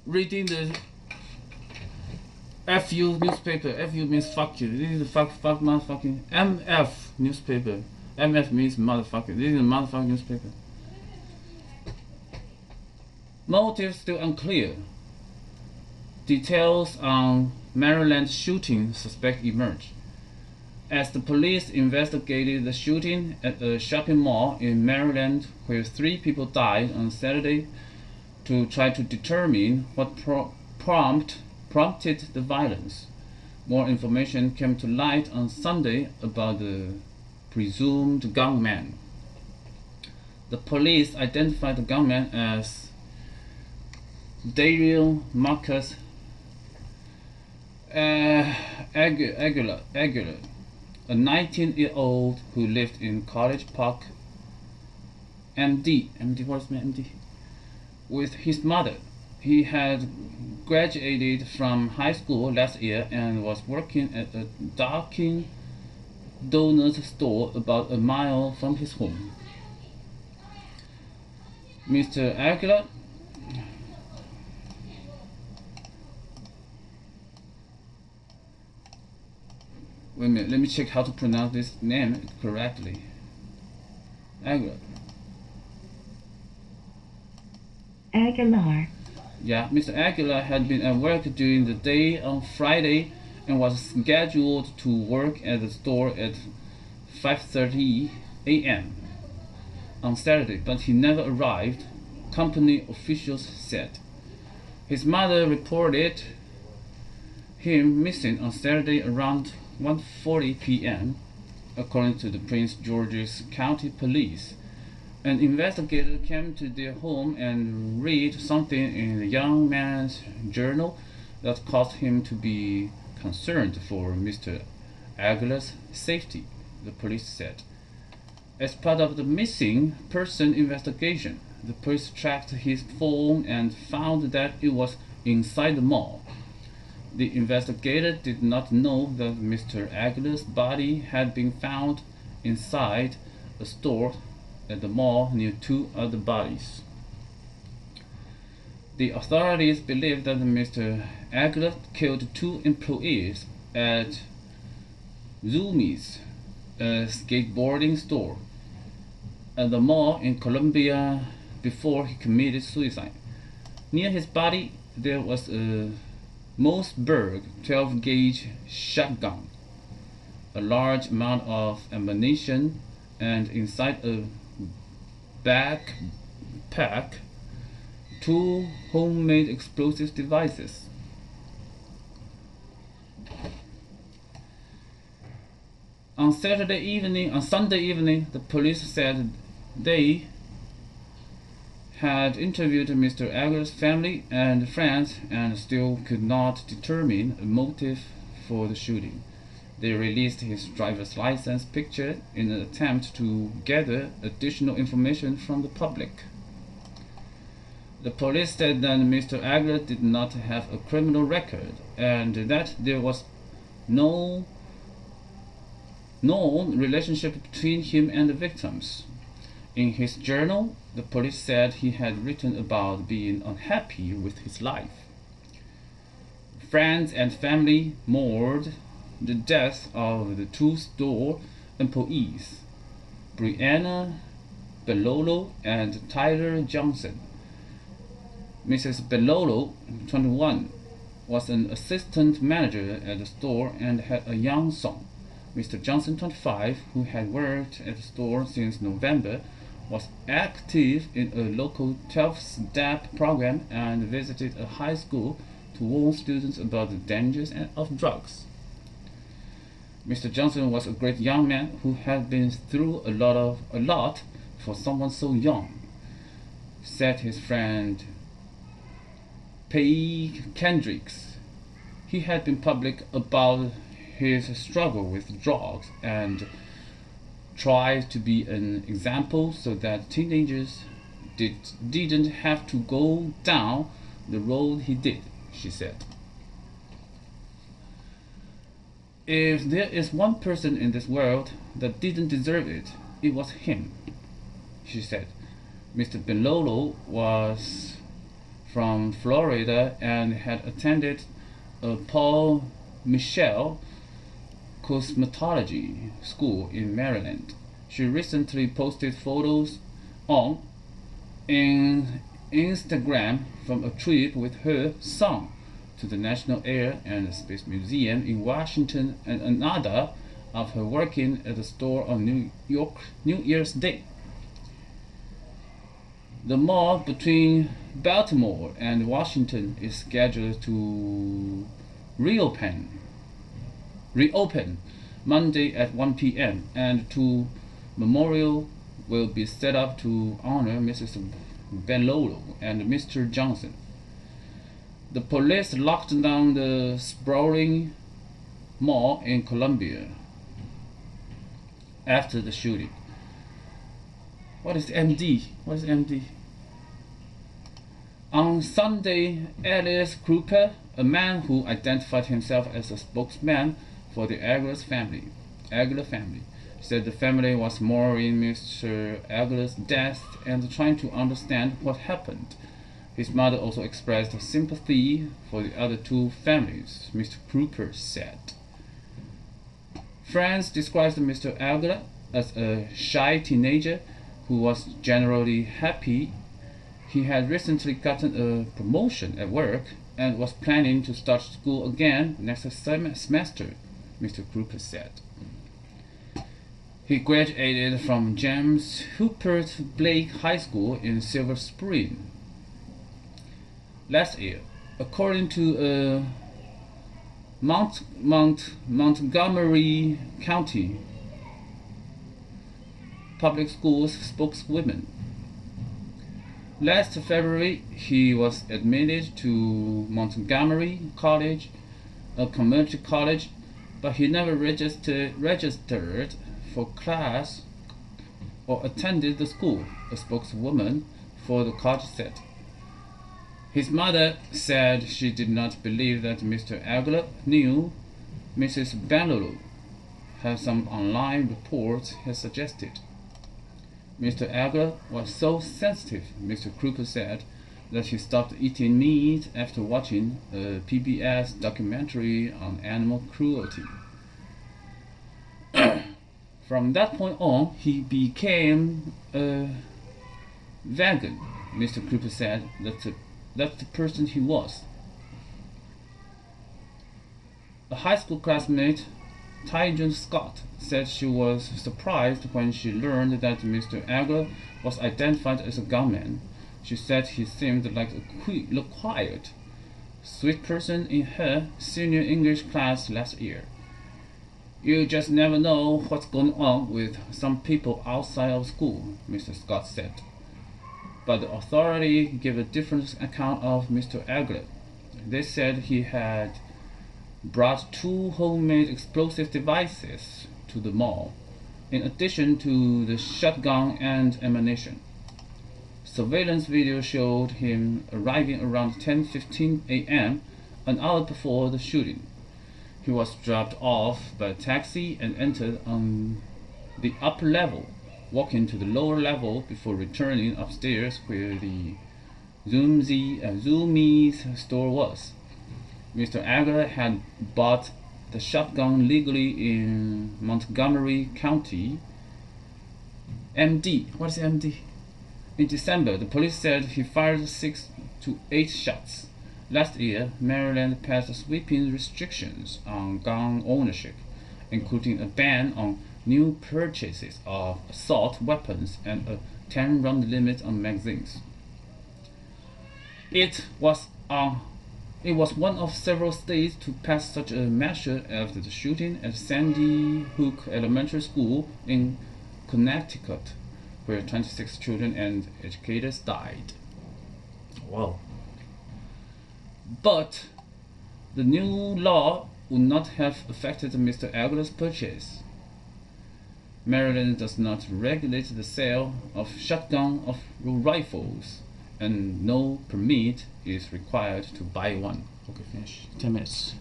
reading the FU newspaper. FU means fuck you. This is the fuck motherfucking MF newspaper. MF means motherfucker. This is a motherfucking newspaper. Motive still unclear. Details on Maryland shooting suspect emerge. As the police investigated the shooting at a shopping mall in Maryland where 3 people died on Saturday to try to determine what prompted the violence. More information came to light on Sunday about the presumed gunman. The police identified the gunman as Daryl Marcus Aguilar, a 19-year-old who lived in College Park, MD, what is MD? With his mother. He had graduated from high school last year and was working at a Dunkin' Donuts store about a mile from his home. Mr. Aguilar Wait a minute, let me check how to pronounce this name correctly. Aguilar. Aguilar. Yeah, Mr. Aguilar had been at work during the day on Friday and was scheduled to work at the store at 5:30 a.m. on Saturday, but he never arrived, company officials said. His mother reported him missing on Saturday around 1:40 p.m., according to the Prince George's County Police. An investigator came to their home and read something in the young man's journal that caused him to be concerned for Mr. Aguilar's safety, the police said. As part of the missing person investigation, the police tracked his phone and found that it was inside the mall. The investigator did not know that Mr. Aguilar's body had been found inside a store at the mall near 2 other bodies. The authorities believe that Mr. Aguilar killed 2 employees at Zoomies, a skateboarding store, at the mall in Columbia before he committed suicide. Near his body there was a Mossberg 12-gauge shotgun, a large amount of ammunition, and inside a backpack 2 homemade explosive devices. On Sunday evening, the police said they had interviewed Mr. Aguilar's family and friends and still could not determine a motive for the shooting. They released his driver's license picture in an attempt to gather additional information from the public. The police said that Mr. Aguilar did not have a criminal record and that there was no known relationship between him and the victims. In his journal, the police said he had written about being unhappy with his life. Friends and family mourned the death of the 2 store employees, Brianna Belolo and Tyler Johnson. Mrs. Belolo, 21, was an assistant manager at the store and had a young son. Mr. Johnson, 25, who had worked at the store since November, was active in a local 12-step program and visited a high school to warn students about the dangers of drugs. Mr. Johnson was a great young man who had been through a lot for someone so young, said his friend Peggy Kendricks. He had been public about his struggle with drugs and tried to be an example so that teenagers didn't have to go down the road he did, she said. If there is one person in this world that didn't deserve it, it was him, she said. Mr. Belolo was from Florida and had attended a Paul Michel cosmetology school in Maryland. She recently posted photos on Instagram from a trip with her son to the National Air and Space Museum in Washington and another of her working at the store on New Year's Day. The mall between Baltimore and Washington is scheduled to reopen Monday at 1 p.m. and two memorials will be set up to honor Mrs. Bellolo and Mr. Johnson. The police locked down the sprawling mall in Columbia after the shooting. What is MD? What is MD? On Sunday, Elias Krupa, a man who identified himself as a spokesman for the Aguilar family, said the family was mourning Mr. Aguilar's death and trying to understand what happened. His mother also expressed sympathy for the other two families, Mr. Krupa said. Friends described Mr. Aguilar as a shy teenager who was generally happy. He had recently gotten a promotion at work and was planning to start school again next semester, Mr. Krupa said. He graduated from James Hubert Blake High School in Silver Spring last year, according to Montgomery County Public Schools spokeswoman. Last February, he was admitted to Montgomery College, a community college, but he never registered for class or attended the school, a spokeswoman for the college said. His mother said she did not believe that Mr. Aguilar knew Mrs. Bellolo, as some online reports had suggested. Mr. Aguilar was so sensitive, Mr. Krupa said, that he stopped eating meat after watching a PBS documentary on animal cruelty. From that point on, he became a vegan, Mr. Krupa said. That's the person he was. A high school classmate, Tyjon Scott, said she was surprised when she learned that Mr. Aguilar was identified as a gunman. She said he seemed like a quiet, sweet person in her senior English class last year. You just never know what's going on with some people outside of school, Mr. Scott said. But the authority gave a different account of Mr. Aguilar. They said he had brought 2 homemade explosive devices to the mall, in addition to the shotgun and ammunition. Surveillance video showed him arriving around 10:15 a.m., an hour before the shooting. He was dropped off by a taxi and entered on the upper level, walking to the lower level before returning upstairs where the Zoomies store was. Mr. Aguilar had bought the shotgun legally in Montgomery County. MD. What is MD? In December, the police said he fired 6 to 8 shots. Last year, Maryland passed sweeping restrictions on gun ownership, including a ban on new purchases of assault weapons and a 10-round limit on magazines. It was one of several states to pass such a measure after the shooting at Sandy Hook Elementary School in Connecticut, where 26 children and educators died. Wow. But the new law would not have affected Mr. Aguilar's purchase. Maryland does not regulate the sale of shotgun or rifles, and no permit is required to buy one. Okay, finish. 10 minutes.